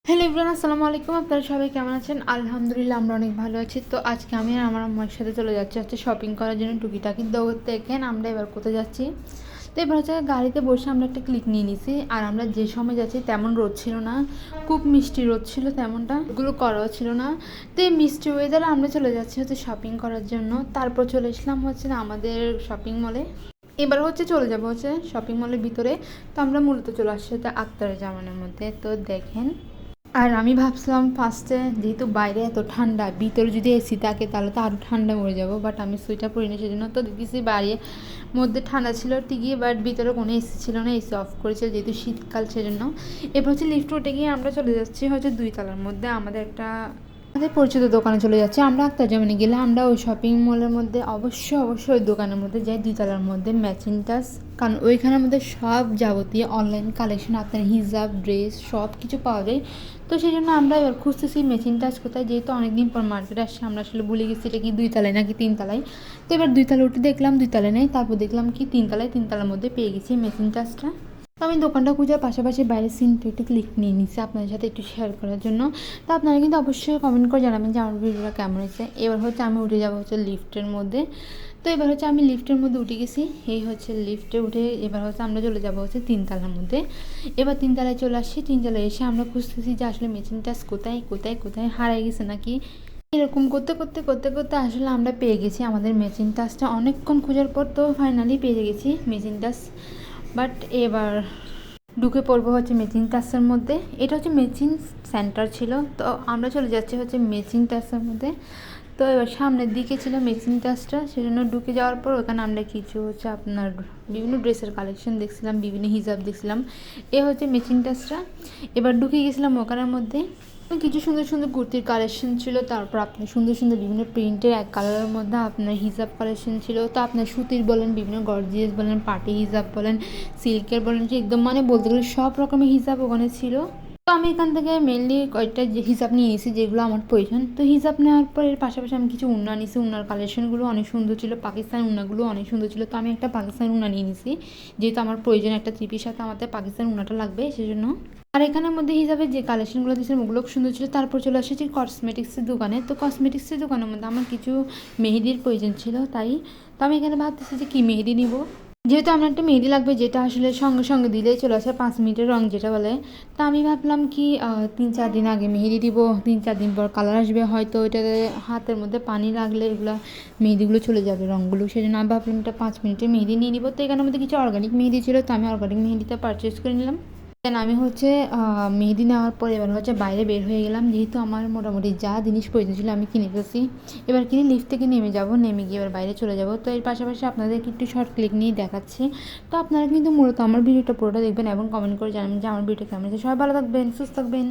Hello everyone, আসসালামু আলাইকুম। আপনারা সবাই কেমন আছেন? আলহামদুলিল্লাহ আমরা অনেক ভালো আছি। তো আজকে আমি আর আমার আম্মার সাথে চলে যাচ্ছি হচ্ছে শপিং করার জন্য টুকিটাকি। দেখেন আমরা এবার কোথায় যাচ্ছি। তো এবার হচ্ছে গাড়িতে বসে আমরা একটা ক্লিক নিয়ে নিছি। আর আমরা যে সময় যাচ্ছি তেমন রোদ ছিল না, খুব মিষ্টি রোদ ছিল, তেমনটা এগুলো করাও ছিল না। তো এই মিষ্টি ওয়েদারে আমরা চলে যাচ্ছি হচ্ছে শপিং করার জন্য। তারপর চলে এসলাম হচ্ছে আমাদের শপিং মলে। এবার হচ্ছে চলে যাবো হচ্ছে শপিং মলের ভিতরে। তো আমরা মূলত চলে আসছি হচ্ছে আক্তারের জামানের মধ্যে। তো দেখেন, আর আমি ভাবছিলাম ফার্স্টে যেহেতু বাইরে এত ঠান্ডা, ভিতরে যদি এসি থাকে তাহলে তো আরও ঠান্ডা মরে যাবো, বাট আমি সোয়েটার পরি না, সেজন্য তো দেখেছি বাইরে মধ্যে ঠান্ডা ছিল ঠিকই, বাট ভিতরে কোনো এসি ছিল না, এসি অফ করেছিল যেহেতু শীতকাল, সেজন্য এবার হচ্ছে লিফট উঠে গিয়ে আমরা চলে যাচ্ছি হচ্ছে 2 তলার মধ্যে আমাদের পরিচিত দোকানে চলে যাচ্ছি। আমরা আক্তার জামানে গেলে আমরা ওই শপিং মলের মধ্যে অবশ্যই ওই দোকানের মধ্যে যাই, 2 তলার মধ্যে ম্যাচিং টাচ, কারণ ওইখানের মধ্যে সব যাবতীয় অনলাইন কালেকশন, আপনার হিজাব, ড্রেস সব কিছু পাওয়া যায়। তো সেই জন্য আমরা এবার খুঁজতেছি ম্যাচিং টাচ কোথায়, যেহেতু অনেকদিন পর মার্কেটে আসছে, আমরা আসলে ভুলে গেছি এটা কি 2 তলায় নাকি 3 তলায়। তো এবার 2 তলায় উঠে দেখলাম 2 তলায় নেই, তারপর দেখলাম কি 3 তলায়, 3 তলার মধ্যে পেয়ে গেছি ম্যাচিং টাচটা। তো আমি দোকানটা খুঁজার পাশাপাশি বাইরের সিনটা একটু ক্লিক নিয়ে নিচ্ছি আপনাদের সাথে একটু শেয়ার করার জন্য। তো আপনারা কিন্তু অবশ্যই কমেন্ট করে জানাবেন যে আমার ভিডিওটা কেমন হয়েছে। এবার হচ্ছে আমি উঠে যাবো হচ্ছে লিফটের মধ্যে। তো এবার হচ্ছে আমি লিফটের মধ্যে উঠে গেছি, এই হচ্ছে লিফটে উঠে এবার হচ্ছে আমরা চলে যাবো হচ্ছে 3 তলার মধ্যে। এবার 3 তলায় চলে আসছি, 3 তলায় এসে আমরা খুঁজতেছি যে আসলে মেশিন টাচ কোথায় কোথায় কোথায় হারিয়ে গেছে নাকি। এরকম করতে করতে করতে করতে আসলে আমরা পেয়ে গেছি আমাদের মেশিন টাচটা, অনেকক্ষণ খোঁজার পর তো ফাইনালি পেয়ে গেছি মেশিন টাচ। বাট এবার ঢুকে পড়বো হচ্ছে মেচিং টাচের মধ্যে। এটা হচ্ছে মেচিং সেন্টার ছিল, তো আমরা চলে যাচ্ছি হচ্ছে মেচিং টাচের মধ্যে। তো এবার সামনের দিকে ছিল মেচিং টাচটা, সেজন্য ঢুকে যাওয়ার পর ওখানে আমরা কিছু হচ্ছে আপনার বিভিন্ন ড্রেসের কালেকশন দেখছিলাম, বিভিন্ন হিজাব দেখছিলাম। এ হচ্ছে মেচিং টাচটা। এবার ঢুকে গেছিলাম ওখানের মধ্যে, কিছু সুন্দর সুন্দর কুর্তির কালেকশন ছিল, তারপর আপনার সুন্দর সুন্দর বিভিন্ন প্রিন্টের এক কালারের মধ্যে আপনার হিজাব কালেকশন ছিল। তো আপনার সুতির বলেন, বিভিন্ন গর্জিয়াস বলেন, পার্টি হিজাব বলেন, সিল্কের বলেন, যে একদম মানে বলতে গেলে সব রকমের হিজাব ওখানে ছিল। তো আমি এখান থেকে মেনলি কয়েকটা যে হিজাব নিয়ে নিয়েছি যেগুলো আমার প্রয়োজন। তো হিজাব নেওয়ার পর এর পাশাপাশি আমি কিছু উন্না নিয়েছি, উন্নার কালেকশনগুলো অনেক সুন্দর ছিল, পাকিস্তানি উন্নাগুলো অনেক সুন্দর ছিল। তো আমি একটা পাকিস্তানি উন্না নিয়ে নিয়েছি, যেহেতু আমার প্রয়োজন একটা ত্রিপির সাথে আমাদের পাকিস্তানি উন্নাটা লাগবে সেজন্য। আর এখানের মধ্যে হিসাবে যে কালেকশনগুলো দিয়েছিলাম ওগুলো খুব সুন্দর ছিল। তারপর চলে আসেছি কসমেটিক্সের দোকানে। তো কসমেটিক্সের দোকানের মধ্যে আমার কিছু মেহেদির প্রয়োজন ছিল, তাই তো আমি এখানে ভাবতেছি যে কী মেহেদি নিব, যেহেতু আমার একটা মেহেদি লাগবে যেটা আসলে সঙ্গে সঙ্গে দিলেই চলে আসে, 5 মিনিটের রং যেটা বলে। তা আমি ভাবলাম কি 3-4 দিন আগে মেহেদি দিব, 3-4 দিন পর কালার আসবে, হয়তো এটাতে হাতের মধ্যে পানি লাগলে এগুলো মেহেদিগুলো চলে যাবে রঙগুলো, সেই জন্য আমি ভাবলাম এটা 5 মিনিটের মেহেদি নিয়ে নিব। তো এখানের মধ্যে কিছু অর্গানিক মেহেদি ছিল, তো আমি অর্গানিক মেহেদিটা পারচেস করে নিলাম। দেন আমি হচ্ছে মেহেদি নেওয়ার পর এবার হচ্ছে বাইরে বের হয়ে গেলাম, যেহেতু আমার মোটামুটি যা জিনিস প্রয়োজন ছিল আমি কিনে ফেলছি। এবার কিনে লিফট থেকে নেমে যাব, নেমে গিয়ে এবার বাইরে চলে যাব। তো এর পাশাপাশি আপনাদেরকে একটু শর্ট ক্লিক নিয়ে দেখাচ্ছি। তো আপনারা কিন্তু মূলত আমার ভিডিওটা পুরোটা দেখবেন এবং কমেন্ট করে জানাবেন যে আমার ভিডিওটা কেমন হয়েছে। সবাই ভালো থাকবেন, সুস্থ থাকবেন।